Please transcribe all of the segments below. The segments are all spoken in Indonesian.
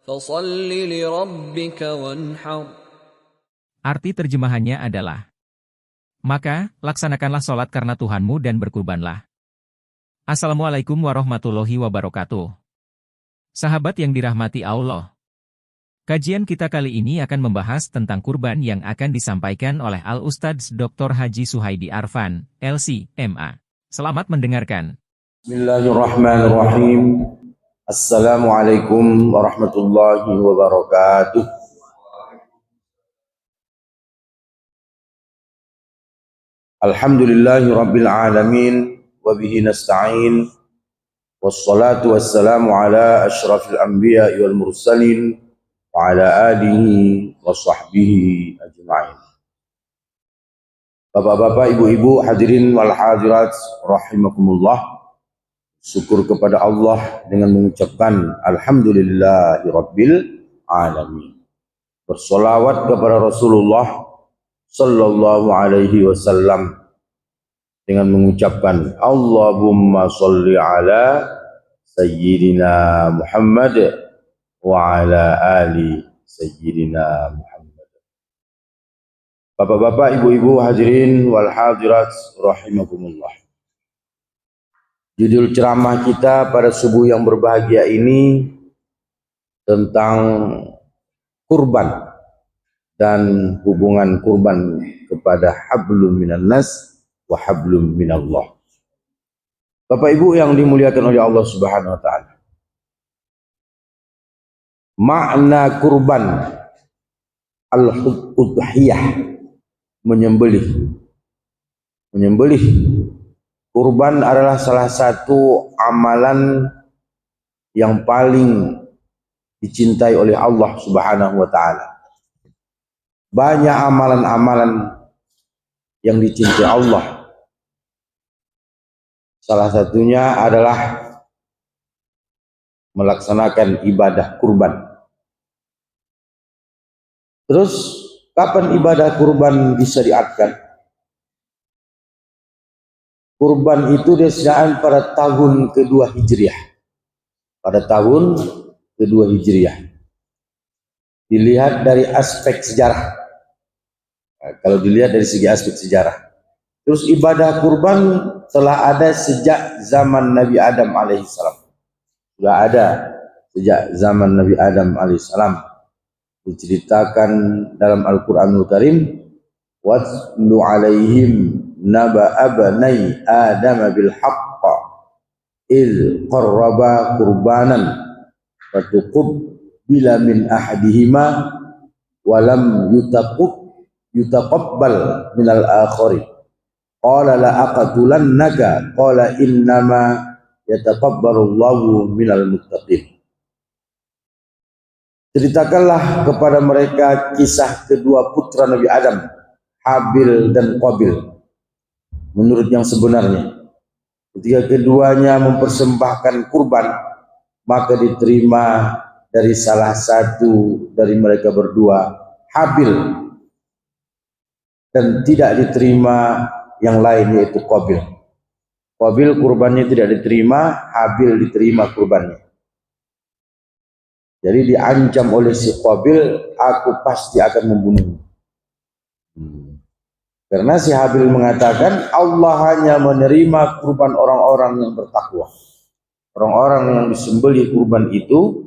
فَصَلِّ لِرَبِّكَ وَانْحَرْ. Arti terjemahannya adalah, maka, laksanakanlah sholat karena Tuhanmu dan berkurbanlah. Assalamualaikum warahmatullahi wabarakatuh. Sahabat yang dirahmati Allah. Kajian kita kali ini akan membahas tentang kurban yang akan disampaikan oleh Al-Ustadz Dr. Haji Suhaidi Arfan, LC, MA. Selamat mendengarkan. Bismillahirrahmanirrahim. Assalamualaikum warahmatullahi wabarakatuh. Alhamdulillahi rabbil alamin, wa bihi nasta'in, wassalatu wassalamu ala ashrafil anbiya'i wal mursalin, wa ala alihi wa sahbihi ajma'in. Bapak-bapak, ibu-ibu, hadirin wal hadirat rahimakumullah. Syukur kepada Allah dengan mengucapkan alhamdulillahirabbil alamin. Bersolawat kepada Rasulullah sallallahu alaihi wasallam dengan mengucapkan Allahumma sholli ala sayyidina Muhammad wa ala ali sayyidina Muhammad. Bapak-bapak, ibu-ibu, hadirin wal hadirat rahimakumullah. Judul ceramah kita pada subuh yang berbahagia ini tentang kurban dan hubungan kurban kepada hablum minan nas wa hablum minallah. Bapak Ibu yang dimuliakan oleh Allah Subhanahu wa taala. Makna kurban al-udhiyah, menyembelih. Kurban adalah salah satu amalan yang paling dicintai oleh Allah Subhanahu wa taala. Banyak amalan-amalan yang dicintai Allah. Salah satunya adalah melaksanakan ibadah kurban. Terus, kapan ibadah kurban disyariatkan? Kurban itu disyariatkan pada tahun kedua Hijriah. Pada tahun kedua Hijriah. Dilihat dari aspek sejarah. Nah, kalau dilihat dari segi aspek sejarah. Terus ibadah kurban telah ada sejak zaman Nabi Adam alaihissalam. Sudah ada sejak zaman Nabi Adam alaihissalam. Diceritakan dalam Al-Quranul Karim. Watlu alaihim naba abnai Adam bil haqqa il qarraba qurbanan fatuqabbala min ahadihima wa lam yutaqabbal min al akhari qala la aqtulannaka qala innama yataqabbalu Allahu minal muttaqin. Ceritakanlah kepada mereka kisah kedua putra Nabi Adam, Habil dan Qabil. Menurut yang sebenarnya, ketika keduanya mempersembahkan kurban, maka diterima dari salah satu dari mereka berdua, Habil, dan tidak diterima yang lain, yaitu Qabil. Qabil kurbannya tidak diterima, Habil diterima kurbannya. Jadi diancam oleh si Qabil, aku pasti akan membunuhmu. Karena si Habil mengatakan Allah hanya menerima kurban orang-orang yang bertakwa. Orang-orang yang disembelih kurban itu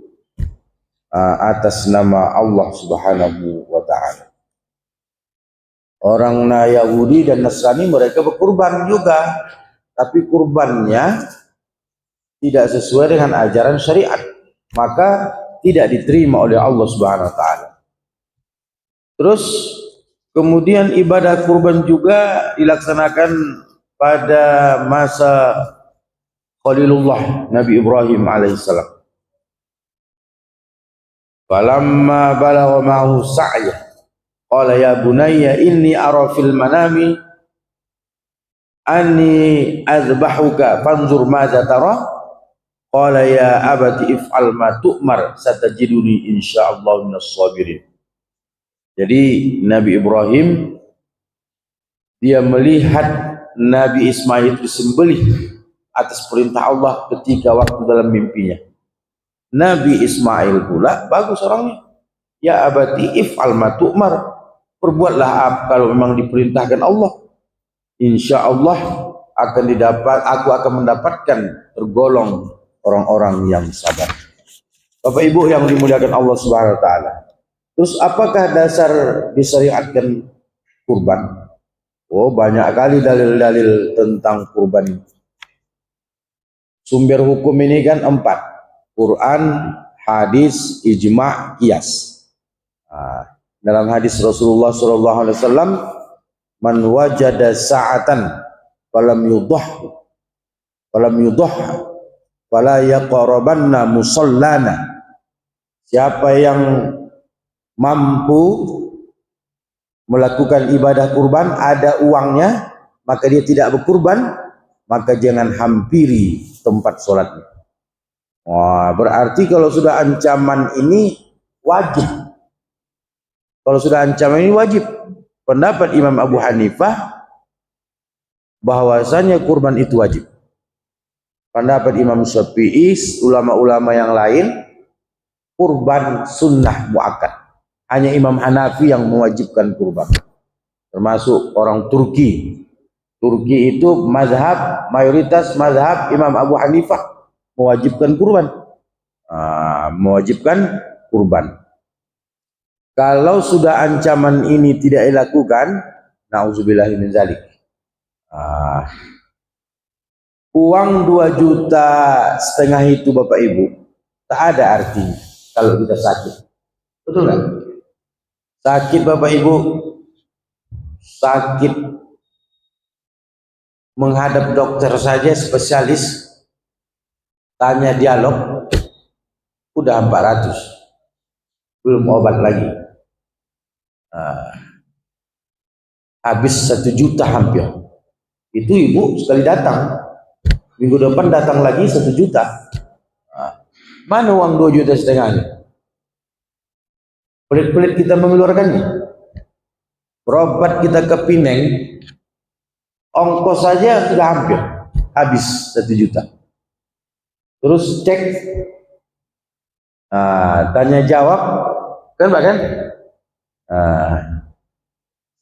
atas nama Allah Subhanahu wa taala. Orang Yahudi dan Nasrani mereka berkurban juga, tapi kurbannya tidak sesuai dengan ajaran syariat, maka tidak diterima oleh Allah Subhanahu wa taala. Terus kemudian ibadah kurban juga dilaksanakan pada masa Khalilullah Nabi Ibrahim alaihissalam. Falamma balagha ma'ahu sa'ya qala ya bunayya inni ara fil manami anni azbahuka fanzur madza tara qala ya abati if'al ma tu'mar satajiduni insyaallah minas sabirin. Jadi Nabi Ibrahim dia melihat Nabi Ismail disembelih atas perintah Allah ketika waktu dalam mimpinya. Nabi Ismail pula bagus orangnya. Ya abati if'al ma tu'mar. Perbuatlah apa kalau memang diperintahkan Allah. Insya Allah aku akan mendapatkan tergolong orang-orang yang sabar. Bapak Ibu yang dimuliakan Allah Subhanahu wa taala. Terus apakah dasar disyariatkan kurban? Oh, banyak kali dalil-dalil tentang kurban. Sumber hukum ini kan 4. Quran, hadis, ijma', qiyas. Dalam hadis Rasulullah SAW, man wajada sa'atan falam yudah fala yaqrabanna musallana. Siapa yang mampu melakukan ibadah kurban, ada uangnya, maka dia tidak berkurban, maka jangan hampiri tempat sholatnya. Wah, berarti kalau sudah ancaman ini wajib. Kalau sudah ancaman ini wajib. Pendapat Imam Abu Hanifah bahwasanya kurban itu wajib. Pendapat Imam Syafi'i, ulama-ulama yang lain, kurban sunnah muakkad. Hanya Imam Hanafi yang mewajibkan kurban. Termasuk orang Turki. Turki itu mayoritas mazhab Imam Abu Hanifah mewajibkan kurban. Mewajibkan kurban. Kalau sudah ancaman ini tidak dilakukan, na'udzubillahi min dzalik. Uang 2,5 juta itu Bapak Ibu tak ada artinya kalau kita sakit. Betul nggak? Sakit Bapak Ibu, sakit menghadap dokter saja spesialis, tanya dialog, udah 400, belum obat lagi. Habis 1 juta hampir. Itu ibu sekali datang, minggu depan datang lagi 1 juta. Mana uang 2,5 juta? Pelit-pelit kita mengeluarkannya. Berobat kita ke Pineng, ongkos saja sudah hampir habis 1 juta. Terus cek, tanya jawab, kan Pak kan?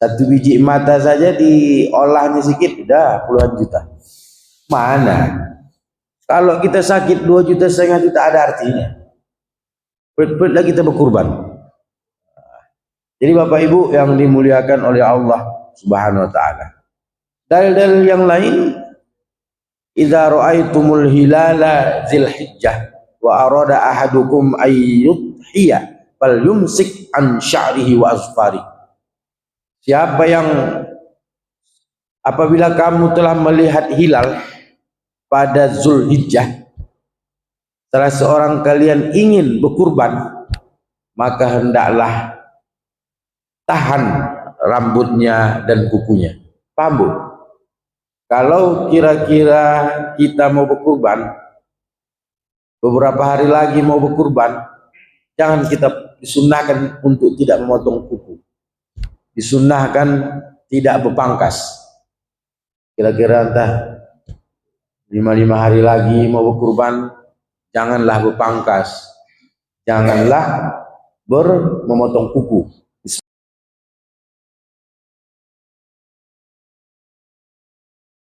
1 biji mata saja diolahnya sedikit udah puluhan juta. Mana? Kalau kita sakit 2,5 juta ada artinya. Pelit-pelit lagi kita berkurban. Jadi Bapak Ibu yang dimuliakan oleh Allah Subhanahu wa taala. Dalil-dalil yang lain, idza ra'aitumul hilala dzilhijjah wa arada ahadukum ayyudhiya fal yumsik an sya'rihi wa azfari. Siapa yang apabila kamu telah melihat hilal pada Zulhijjah, salah seorang kalian ingin berkurban, maka hendaklah tahan rambutnya dan kukunya. Paham Bu? Kalau kira-kira kita mau berkurban, beberapa hari lagi mau berkurban, jangan kita disunnahkan untuk tidak memotong kuku. Disunnahkan tidak berpangkas. Kira-kira entah 5 hari lagi mau berkurban, janganlah berpangkas, janganlah memotong kuku.